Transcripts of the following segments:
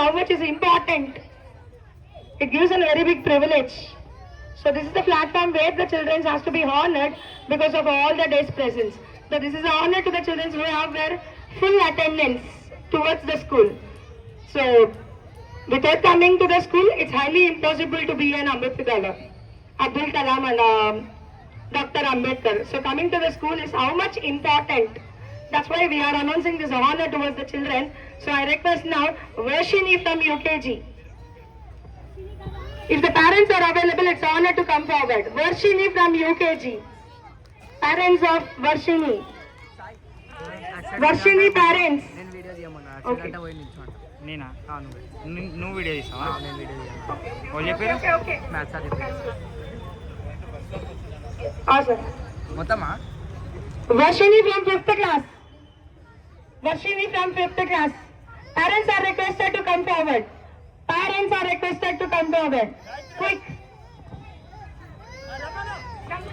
how much is important. It gives a very big privilege. So this is the platform where the children has to be honored because of all the day's presence. So this is an honor to the children who have their full attendance towards the school. So without coming to the school, it's highly impossible to be an Ambedkar, Abdul Kalam and Dr. Ambedkar. So coming to the school is how much important. That's why we are announcing this honor towards the children. So I request now Varshini from UKG. If the parents are available, it's an honor to come forward. Varshini from UKG. Parents of Varshini. Varshini parents. Okay. నేనా నువ్వు video తీస్తావా నేను video తీయాలి వాళ్ళు చెప్పారు okay maths sir చెప్పారు sir మొత్తమా Varshini from 5th class. Varshini from 5th class. Parents are requested to come forward. Parents are requested to come forward. Quick. Come.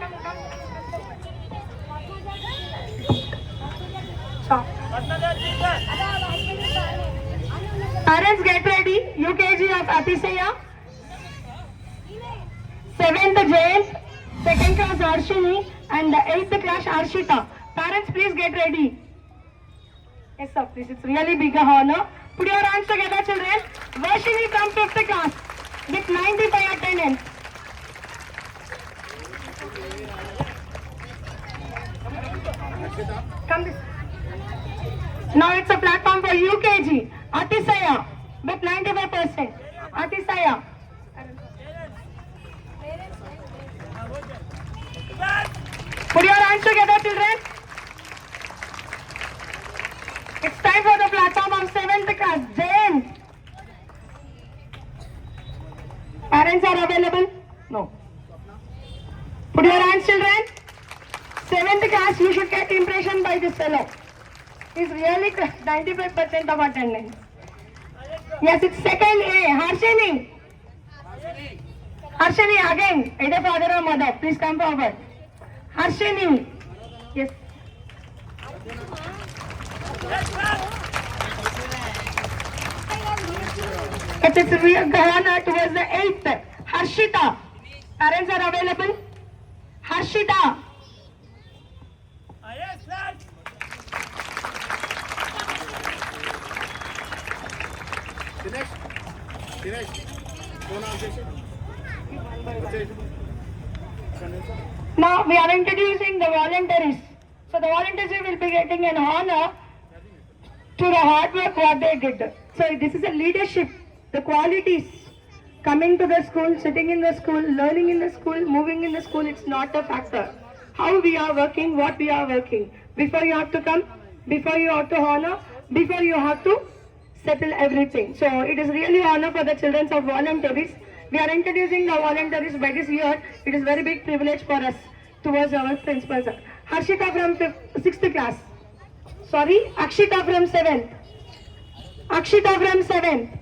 Stop. Parents get ready. UKG of Atisaya. 7th Jayant. 2nd class Arshini. And 8th class Arshita. Parents, please get ready. Yes, sir, please. It's really big honor. Put your hands together, children. Varshini from 5th class with 95 attendance. Come this. Now it's a platform for UKG. Atisaya with 95%. Atisaya. Put your hands together, children. It's time for the platform of 7th class. Jayant. Parents are available? No. Put your hands, children. 7th class, you should get impression by this fellow. He's really 95% of attendance. Yes, it's 2nd A. Harshini. Harshini again. Either father or mother. Please come forward. Harshini. Yes. It is honor towards the 8th. Harshita. Parents are available? Harshita. Yes, sir. Dinesh. Now we are introducing the voluntaries. So the volunteers will be getting an honor to the hard work what they did. So this is a leadership, the qualities coming to the school, sitting in the school, learning in the school, moving in the school, it's not a factor. How we are working, what we are working. Before you have to come, before you have to honor, before you have to settle everything. So it is really honor for the children of voluntaries. We are introducing the voluntaries by this year. It is very big privilege for us towards our principal sir. Harshita from 6th class. Sorry, Akshita from 7th. Akshita from 7th.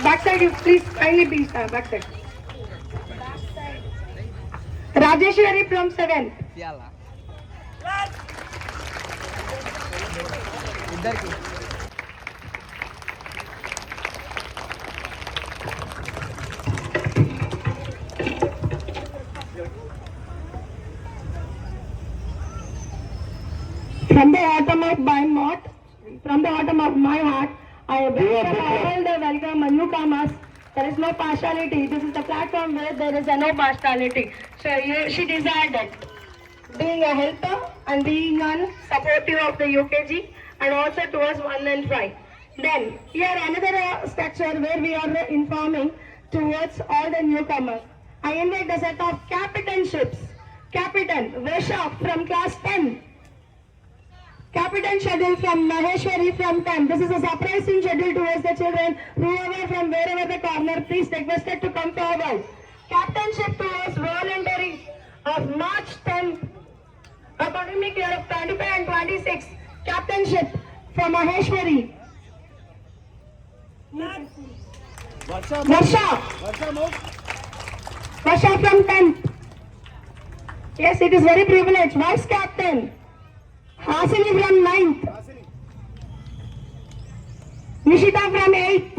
Backside, you please kindly please backside. Rajeshwari from 7th. ఇద్దరికి From the bottom of my heart, from the bottom of my heart, I welcome all the welcome newcomers. There is no partiality. This is the platform where there is no partiality. So she desired it. Being a helper and being a supportive of the UKG and also towards 1 and 5. Then here another structure where we are informing towards all the newcomers. I invite the set of captainships. Captain Vesha from class 10. Captain schedule from Maheshwari from 10. This is a surprising schedule towards the children. Whoever from wherever the corner, please requested to come forward. Captainship towards voluntary of March 10th, academic year of 25 and 26. Captainship from Maheshwari. Varsha from 10th. Yes, it is very privileged. Vice captain. Hasini from 9th. Nishita from 8th.